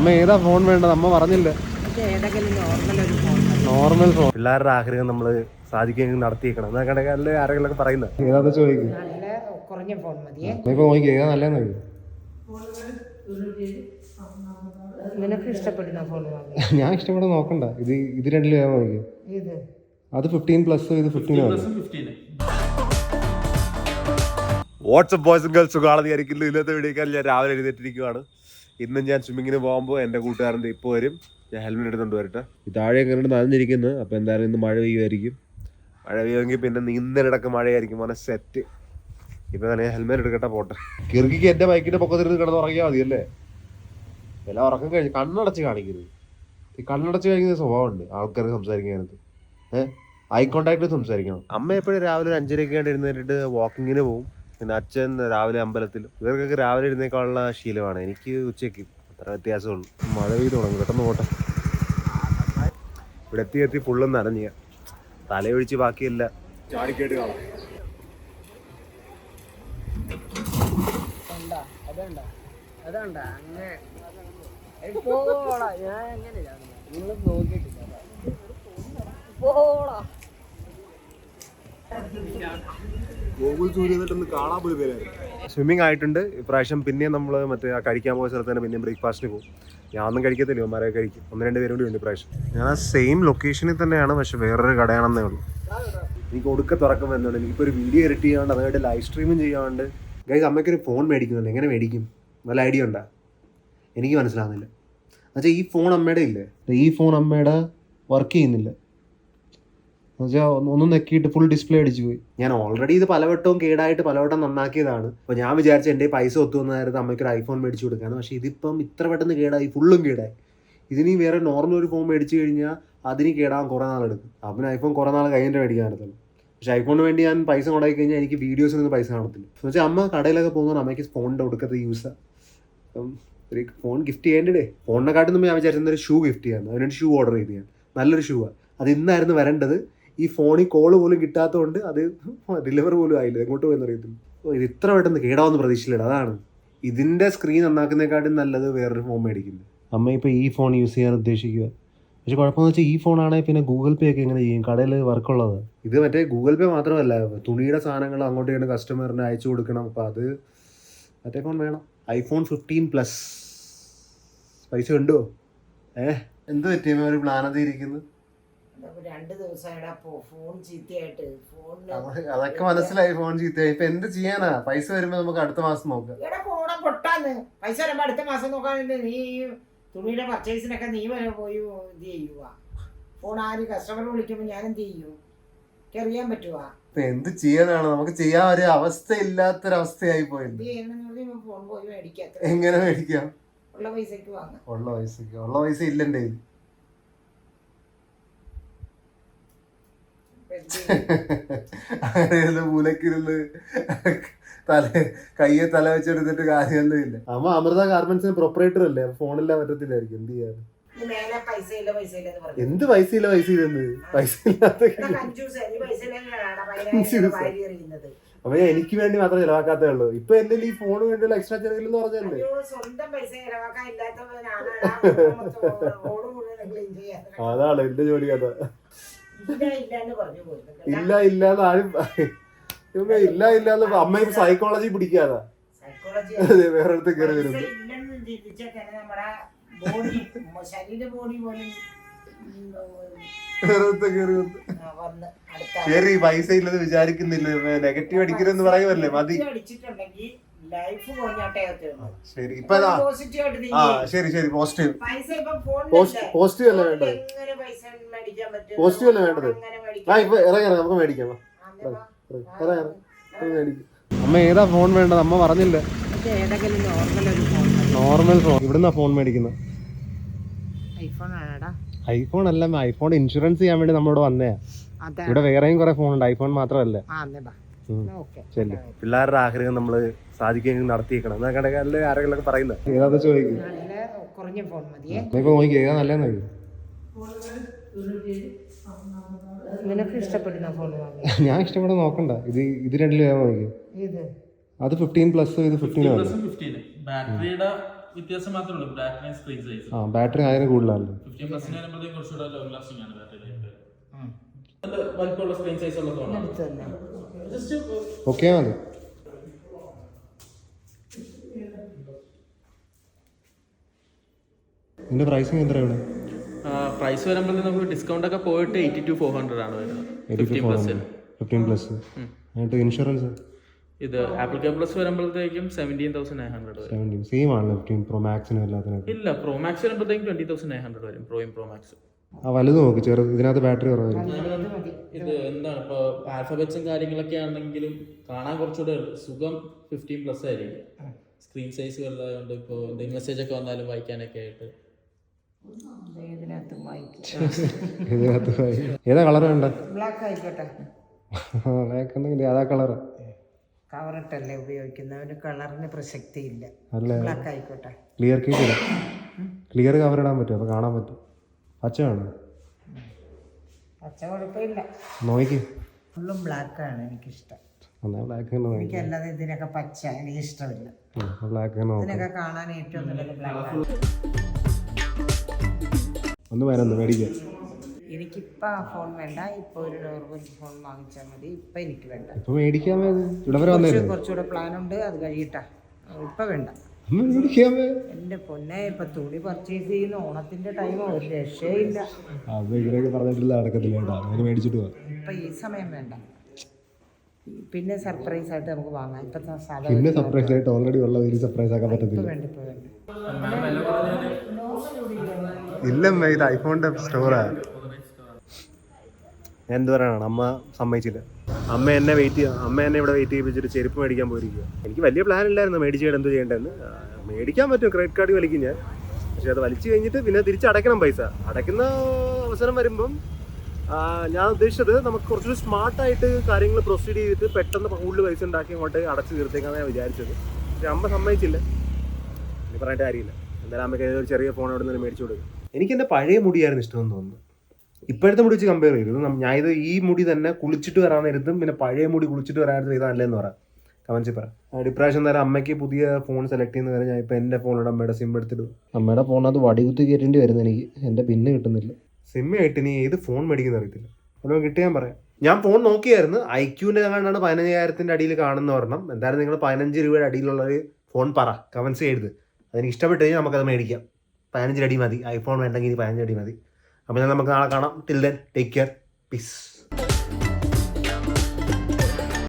അമ്മ ഏതാ ഫോൺ വേണ്ടത്? അമ്മ പറഞ്ഞില്ല. Normal phone. പിള്ളേരുടെ ആഗ്രഹം നമ്മള് സാധിക്കുകയും നടത്തിയേക്കണം. എന്നാ കടകളില് ആരെങ്കിലും പറയുന്നത് ഏതാന്ന് ചോദിക്കും. ഇപ്പൊ നോക്കി ഏതാ നല്ലതെന്ന് നോക്കി. ഞാൻ ഇഷ്ടപ്പെടാൻ നോക്കണ്ട. ഇത് രണ്ടിലും ഏതാ നോക്കി. അത് 15+ ഇത് 15. വാട്സ്ആപ്പ് ബോയ്സ് ആൻഡ് ഗേൾസ് സുഖാണെന്ന് ഇന്നത്തെ വീഡിയോക്കാർ ഞാൻ രാവിലെ എഴുന്നേറ്റിരിക്കുകയാണ്. ഇന്നും ഞാൻ സ്വിമ്മിങ്ങിന് പോകുമ്പോൾ എൻ്റെ കൂട്ടുകാരൻ്റെ ഇപ്പോൾ വരും. ഞാൻ ഹെൽമെറ്റ് എടുത്തുകൊണ്ട് വരട്ടെ. ഈ താഴെ കണ്ടിട്ട് നനഞ്ഞിരിക്കുന്നത്. അപ്പോൾ എന്തായാലും ഇന്ന് മഴ പെയ്യുമായിരിക്കും. മഴ പെയ്യുമെങ്കിൽ പിന്നെ നീന്തലിടക്ക് മഴയായിരിക്കും. മോനെ സെറ്റ്. ഇപ്പം തന്നെ ഹെൽമെറ്റ് എടുക്കട്ടെ പോട്ടെ. കിറുക്കിക്ക് എൻ്റെ ബൈക്കിൻ്റെ പൊക്കത്തിരുന്ന് കിടന്ന് ഉറങ്ങിയാൽ മതിയല്ലേ? എല്ലാം ഉറക്കം കഴിഞ്ഞ് കണ്ണടച്ച് കാണിക്കരുത്. ഈ കണ്ണടച്ച് കഴിക്കുന്ന സ്വഭാവമുണ്ട് ആൾക്കാർക്ക് സംസാരിക്കാനത്. ഐ കോണ്ടാക്ട് സംസാരിക്കണം. അമ്മ എപ്പോഴും രാവിലെ ഒരു 5:30 എഴുന്നേറ്റിട്ട് വാക്കിങ്ങിന് പോകും. പിന്നെ അച്ഛൻ രാവിലെ അമ്പലത്തിൽ. ഇവർക്കൊക്കെ രാവിലെ എഴുന്നേക്കാനുള്ള ശീലമാണ്. എനിക്ക് ഉച്ചയ്ക്ക് അത്ര വ്യത്യാസമുള്ളൂ. മഴ പെയ്ത് തുടങ്ങും. പെട്ടെന്ന് പോട്ടെ. ഇവിടെ എത്തി ഫുള്ളും നനഞ്ഞ തലയൊഴിച്ച് ബാക്കിയല്ല ചാടിക്കേട്ട് കാണാം. സ്വിമ്മിങ് ആയിട്ടുണ്ട് ഇപ്രാവശ്യം. പിന്നെയും നമ്മൾ മറ്റേ ആ കഴിക്കാൻ പോയ സ്ഥലത്ത് തന്നെ പിന്നെയും ബ്രേക്ക്ഫാസ്റ്റിന് പോകും. ഞാനൊന്നും കഴിക്കത്തില്ല, ഇവന്മാരെ കഴിക്കും. 1-2 പേരും കൂടി ഉണ്ട് ഇപ്രാവശ്യം. ഞാൻ ആ സെയിം ലൊക്കേഷനിൽ തന്നെയാണ്, പക്ഷെ വേറൊരു കടയാണെന്നേ ഉള്ളൂ. എനിക്ക് ഒടുക്ക തുറക്കം വരുന്നുണ്ട്. എനിക്കിപ്പോൾ ഒരു വീഡിയോ എഡിറ്റ് ചെയ്യാണ്ട് അതായത് ലൈവ് സ്ട്രീമും ചെയ്യാണ്ട്. ഗൈസ്, അമ്മയ്ക്കൊരു ഫോൺ മേടിക്കുന്നുണ്ട്. എങ്ങനെ മേടിക്കും? വല്ല ഐഡിയ ഉണ്ടാ? എനിക്ക് മനസ്സിലാവുന്നില്ല. എന്നുവെച്ചാൽ ഈ ഫോൺ അമ്മയുടെ ഇല്ലേ, ഈ ഫോൺ അമ്മയുടെ വർക്ക് ചെയ്യുന്നില്ല. എന്നുവെച്ചാൽ ഒന്നും നെക്കിയിട്ട് ഫുൾ ഡിസ്പ്ലേ അടിച്ചു പോയി. ഞാൻ ഓൾറെഡി ഇത് പലവട്ടവും കേടായിട്ട് പലവട്ടം നന്നാക്കിയതാണ്. അപ്പോൾ ഞാൻ വിചാരിച്ച എൻ്റെ പൈസ ഒത്തുവന്നായിരുന്നു അമ്മയ്ക്കൊരു ഐഫോൺ മേടിച്ചു കൊടുക്കാന്ന്. പക്ഷേ ഇതിപ്പം ഇത്ര പെട്ടെന്ന് കേടായി, ഫുള്ളും കേടായി. ഇതിന് വേറെ നോർമൽ ഒരു ഫോൺ മേടിച്ചു കഴിഞ്ഞാൽ അതിന് കേടാൻ കുറേ നാളെടുക്കും. അപ്പം ഐഫോൺ കുറേ നാൾ കഴിഞ്ഞിട്ട് മേടിക്കാൻ പറ്റത്തുള്ളൂ. പക്ഷേ ഐഫോണിന് വേണ്ടി ഞാൻ പൈസ മുടക്കി കഴിഞ്ഞാൽ എനിക്ക് വീഡിയോസിനൊന്നും പൈസ കാണത്തില്ല. എന്ന് വെച്ചാൽ അമ്മ കടയിലൊക്കെ പോകുന്നത് അമ്മയ്ക്ക് ഫോണിൻ്റെ ഒടുക്കത്തെ യൂസാണ്. അപ്പം ഒരു ഫോൺ ഗിഫ്റ്റ് ചെയ്യേണ്ടേ. ഫോണിനെക്കാട്ടും മുമ്പ് ഞാൻ വിചാരിച്ചെന്നൊരു ഷൂ ഗിഫ്റ്റ് ചെയ്യാൻ. അതിനൊരു ഷൂ ഓർഡർ ചെയ്ത് ഞാൻ. നല്ലൊരു ഷൂവാണ്. അത് ഇന്നായിരുന്നു വരേണ്ടത്. ഈ ഫോണിൽ കോള് പോലും കിട്ടാത്തതുകൊണ്ട് അത് ഡെലിവർ പോലും ആയില്ല. എങ്ങോട്ട് പോയെന്ന് അറിയത്തില്ല. ഇത് ഇത്ര പെട്ടെന്ന് കേടാവെന്ന് പ്രതീക്ഷയില്ല. അതാണ് ഇതിൻ്റെ സ്ക്രീൻ നന്നാക്കുന്നതിനെക്കാട്ടും നല്ലത് വേറൊരു ഫോൺ മേടിക്കുന്നത്. അമ്മ ഇപ്പോൾ ഈ ഫോൺ യൂസ് ചെയ്യാൻ ഉദ്ദേശിക്കുക. പക്ഷെ കുഴപ്പമെന്ന് വെച്ചാൽ ഈ ഫോണാണെങ്കിൽ പിന്നെ ഗൂഗിൾ പേ ഒക്കെ എങ്ങനെ ചെയ്യും? കടയിൽ വർക്കുള്ളത്. ഇത് മറ്റേ ഗൂഗിൾ പേ മാത്രമല്ല, തുണിയുടെ സാധനങ്ങൾ അങ്ങോട്ട് ഇങ്ങനെ കസ്റ്റമറിന് അയച്ചു കൊടുക്കണം. അപ്പോൾ അത് മറ്റേ ഫോൺ വേണം. ഐഫോൺ 15+. പൈസ ഉണ്ടോ? എന്ത് പറ്റിയ ഒരു പ്ലാനത് ഇരിക്കുന്നത്? 2 ദിവസമായിട്ട് ഫോൺ ചീത്തയായിട്ട്. അതൊക്കെ മനസ്സിലായി, ഫോൺ ചീത്തയായി. ഇപ്പൊ എന്ത് ചെയ്യാനാ? പൈസ വരുമ്പോ നമുക്ക് അടുത്ത മാസം നോക്കാം. ഫോണെ പൊട്ടാന്ന്. പൈസ വരുമ്പോ അടുത്ത മാസം നോക്കാനുണ്ട്. നീ തുണിയുടെ പർച്ചേസിനൊക്കെ നീ പോയി ഇത് ചെയ്യുക. ഫോൺ ആര് കസ്റ്റമർ വിളിക്കുമ്പോ ഞാൻ എന്ത് ചെയ്യും? അറിയാൻ പറ്റുവാ? ഇപ്പൊ എന്ത് ചെയ്യാനാണ്? നമുക്ക് ചെയ്യാൻ ഒരു അവസ്ഥ ഇല്ലാത്തൊരവസ്ഥയായി പോയത്. ഫോൺ പോയി മേടിക്കാം. എങ്ങനെ മേടിക്കാം? ഉള്ള പൈസക്ക് വാങ്ങാം. ഉള്ള പൈസ ഇല്ലെന്റെ മൂലക്കിരുന്ന് കയ്യെ തല വെച്ചെടുത്തിട്ട് കാര്യമൊന്നും ഇല്ല. അമ്മ അമൃത ഗാർമെന്റ്സിന് പ്രൊപ്പറേറ്റർ അല്ലേ? ഫോണില്ലാ പറ്റത്തില്ലായിരിക്കും. എന്ത് ചെയ്യാൻ? എന്ത് പൈസ ഇല്ലെന്ന്? പൈസ ഇല്ലാത്ത അപ്പൊ എനിക്ക് വേണ്ടി മാത്രം ചെലവാക്കാത്തേ ഉള്ളൂ. ഇപ്പൊ എന്റെ ഈ ഫോണ് വേണ്ടിയുള്ള എക്സ്ട്രാ ചെലവില്ലെന്ന് പറഞ്ഞല്ലേ? അതാണ് എന്റെ ജോലി. കഥ ഇല്ലാന്ന് ആരും ഇല്ലാന്ന് അമ്മ സൈക്കോളജി പിടിക്കാതാ. വേറെ അടുത്ത് കയറി വരുന്നത്. ശരി, പൈസ ഇല്ലെന്ന് വിചാരിക്കുന്നില്ല. നെഗറ്റീവ് അടിക്കരുതെന്ന് പറയുമല്ലേ? മതി. ശരി, ഇപ്പൊ ശരി പോസിറ്റീവ്. പോസിറ്റീവ് അല്ലേ വേണ്ടത്? പോസിറ്റീവ് അല്ലേ വേണ്ടത്? ഇപ്പൊ ഇറങ്ങാം, നമുക്ക് മേടിക്കാം. അമ്മ ഏതാ ഫോൺ വേണ്ടത്? അമ്മ പറഞ്ഞില്ല. Normal phone. ഇവിടുന്നാ ഫോൺ മേടിക്കുന്നത്. ഐഫോൺ അല്ല, ഐഫോൺ ഇൻഷുറൻസ് ചെയ്യാൻ വേണ്ടി നമ്മളിവിടെ വന്നേ. ഇവിടെ വേറെയും കുറെ ഫോൺ ഉണ്ട്, ഐഫോൺ മാത്രമല്ല. ശരി, പിള്ളേരുടെ ആഗ്രഹം നമ്മള് സാധിക്കുകയും നടത്തിയേക്കണം. എന്നാ കടകളില് ആരെങ്കിലും പറയുന്നത് ഏതാ ചോദിക്കും. ഇപ്പൊ നോക്കി ഏതാ നല്ലതെന്ന് നോക്കി. ഞാൻ ഇഷ്ടപ്പെടാൻ നോക്കണ്ട. ഇത് രണ്ടിലും ഏതാ നോക്കി. അത് 15+, ഇത് 15. ബാറ്ററിയുടെ വ്യത്യാസം മാത്രമേ ഉള്ളൂ, ബ്ലാക്ക് സ്ക്രീൻ സൈസ്. ബാറ്ററി അതിന് കൂടുതലല്ലേ? 15+ വരുമ്പോഴത്തേക്കും കുറച്ചുകൂടെ ലോങ് ലാസ്റ്റിംഗ് ആണ് ബാറ്ററി ലൈഫ്. നല്ല വലിപ്പമുള്ള സ്ക്രീൻ സൈസ് ഉള്ള ഫോണാണ്. ജസ്റ്റ് ഓക്കെ മതി. ഇതിന്റെ പ്രൈസിങ് എത്ര ഇവിടെ? പ്രൈസ് വരുമ്പോഴത്തേക്കും നമുക്ക് ഡിസ്കൗണ്ട് ഒക്കെ പോയിട്ട് 82,400 ആണ് വരുന്നത്. 15+. എന്നിട്ട് ഇൻഷുറൻസ് ഇത് ആപ്പിൾ കെയർ പ്ലസ് വരുമ്പോഴത്തേക്കും 17,900 വരും. 17 സെയിം ആണ് 15 പ്രോ മാക്സിനും എല്ലാത്തിനും. ഇല്ല, പ്രോ മാക്സ് വരുമ്പോഴത്തേക്കും 20,900 വരും. പ്രോ മാക്സ് വലുത് നോക്ക്, ചെറുത്. ഇതിനകത്ത് ബാറ്ററി കുറവായിരിക്കും. ഇത് എന്താണ് ഇപ്പോൾ ആൽഫബറ്റ്സും കാര്യങ്ങളൊക്കെ ആണെങ്കിലും കാണാൻ കുറച്ചുകൂടെ സുഖം 15+ ആയിരിക്കും. സ്ക്രീൻ സൈസ് വലുതായതുകൊണ്ട് ഇപ്പോൾ എന്തെങ്കിലും മെസ്സേജ് ഒക്കെ വന്നാലും വായിക്കാനൊക്കെ ആയിട്ട്. ഏതാ കളർ വേണ്ട? ബ്ലാക്ക് ആയിക്കോട്ടെ. ബ്ലാക്ക് ഉണ്ടെങ്കിൽ ഏതാ കളർ? കവറിട്ടല്ലേ ഉപയോഗിക്കുന്നവന് കളറിന് പ്രസക്തി ഇല്ല. ബ്ലാക്ക് ആയിക്കോട്ടെ. ക്ലിയർ കേക്ക് ഇടാം. ക്ലിയർ കവർ ഇടാൻ പറ്റും, അപ്പോൾ കാണാൻ പറ്റും. പച്ച വേണം? പച്ച കുഴപ്പമില്ല. നോക്കി ഫുള്ളും ബ്ലാക്കാണ് എനിക്കിഷ്ടം. എന്നാൽ ബ്ലാക്ക് തന്നെ നോക്കി. എനിക്കല്ലാതെ ഇതിനൊക്കെ പച്ച എനിക്ക് ഇഷ്ടമില്ല. ബ്ലാക്ക് തന്നെ നോക്കാം. ഇതിനൊക്കെ കാണാൻ ഏറ്റവും നല്ലത് ബ്ലാക്കാണ്. ഒന്ന് വരന്ന് മേടിക്കാം. എനിക്കിപ്പോൾ ആ ഫോൺ വേണ്ട. ഇപ്പോൾ ഒരു നോർമൽ ഫോൺ വാങ്ങിച്ചാൽ മതി. ഇപ്പം എനിക്ക് വേണ്ട. ഇപ്പം മേടിക്കാൻ ഇവിടെ വരെ വന്നേ. കുറച്ചുകൂടെ പ്ലാനുണ്ട്, അത് കഴിയട്ടാ. ഇപ്പം വേണ്ട. എന്റെ പൊന്നെ, ഇപ്പൊ തുണി പർച്ചേസ് ചെയ്യുന്ന ഓണത്തിന്റെ ടൈം ഒരു രക്ഷയില്ല. ഇവരൊക്കെ പറഞ്ഞിട്ടില്ല, നടക്കത്തില്ല കേട്ടോ. അങ്ങനെ മേടിച്ചിട്ട് പോവാം. ഇപ്പൊ ഈ സമയം വേണ്ട. പിന്നെ സർപ്രൈസ് ആയിട്ട് നമുക്ക് വാങ്ങാം. ഇപ്പൊ പിന്നെ സർപ്രൈസ് ആയിട്ട് ഓൾറെഡി ഉള്ളത് സർപ്രൈസ് ആക്കാൻ പറ്റത്തില്ല. വേണ്ട, ഇപ്പൊ വേണ്ട. ഇല്ലമ്മ, ഇത് ഐഫോണിന്റെ സ്റ്റോറാ. ഞാൻ എന്ത് പറയാനാണ്, അമ്മ സമ്മതിച്ചില്ല. അമ്മ എന്നെ ഇവിടെ വെയിറ്റ് ചെയ്യിപ്പിച്ചിട്ട് ചെരുപ്പ് മേടിക്കാൻ പോയിരിക്കുക. എനിക്ക് വലിയ പ്ലാൻ ഇല്ലായിരുന്നു മേടിച്ചിട്ട് എന്ത് ചെയ്യേണ്ടതെന്ന്. മേടിക്കാൻ പറ്റും, ക്രെഡിറ്റ് കാർഡ് വലിക്കും ഞാൻ. പക്ഷെ അത് വലിച്ചു കഴിഞ്ഞിട്ട് പിന്നെ തിരിച്ചടയ്ക്കണം പൈസ. അടയ്ക്കുന്ന അവസരം വരുമ്പം ഞാൻ ഉദ്ദേശിച്ചത് നമുക്ക് കുറച്ചുകൂടി സ്മാർട്ടായിട്ട് കാര്യങ്ങൾ പ്രൊസീഡ് ചെയ്തിട്ട് പെട്ടെന്ന് കൂടുതൽ പൈസ ഉണ്ടാക്കി അങ്ങോട്ട് അടച്ച് തീർത്തേക്കാണ് ഞാൻ വിചാരിച്ചത്. പക്ഷെ അമ്മ സമ്മതിച്ചില്ല. ഇനി പറഞ്ഞിട്ട് കാര്യമില്ല. എന്തായാലും അമ്മയ്ക്ക് ഒരു ചെറിയ ഫോൺ അവിടെ നിന്ന് മേടിച്ചു കൊടുക്കും. എനിക്ക് എൻ്റെ പഴയ മുടിയായിരുന്നു ഇഷ്ടമെന്ന് തോന്നുന്നു. ഇപ്പോഴത്തെ മുടി വെച്ച് കമ്പയർ ചെയ്തു ഞാൻ ഇത് ഈ മുടി തന്നെ കുളിച്ചിട്ട് വരാൻ നേരത്തും പിന്നെ പഴയ മുടി കുളിച്ചിട്ട് വരാനായിട്ട് ഇതാ നല്ലതെന്ന് പറയാം. കമൻസിൽ പറയാം. ഡിപ്രാഷൻ നേരം അമ്മയ്ക്ക് പുതിയ ഫോൺ സെലക്ട് ചെയ്യുന്ന കാര്യം ഞാൻ ഇപ്പോൾ എൻ്റെ ഫോണിലൂടെ അമ്മയുടെ സിം എടുത്തിടും. അമ്മയുടെ ഫോണിനകത്ത് വടികുത്തി കയറ്റേണ്ടി വരുന്നത് എനിക്ക്. എൻ്റെ പിന്ന് കിട്ടുന്നില്ല. സിം ആയിട്ട് ഇനി ഏത് ഫോൺ മേടിക്കുന്ന അറിയത്തില്ല. അപ്പോൾ കിട്ടിയാൽ പറയാം. ഞാൻ ഫോൺ നോക്കിയായിരുന്നു. ഐക്യൂവിൻ്റെ കണ്ടാണ് 15,000 അടിയിൽ കാണുന്ന ഒരെണ്ണം. എന്തായാലും നിങ്ങൾ 15 രൂപയുടെ അടിയിലുള്ള ഒരു ഫോൺ പറ, കമൻസ് ചെയ്ത്. അതെനിക്ക് ഇഷ്ടപ്പെട്ട് കഴിഞ്ഞാൽ നമുക്കത് മേടിക്കാം. 15 അടി മതി. ഐഫോൺ വേണ്ടെങ്കിൽ 15 അടി മതി. അപ്പോൾ നമുക്ക് നാളെ കാണാം. Till then take care. Piece.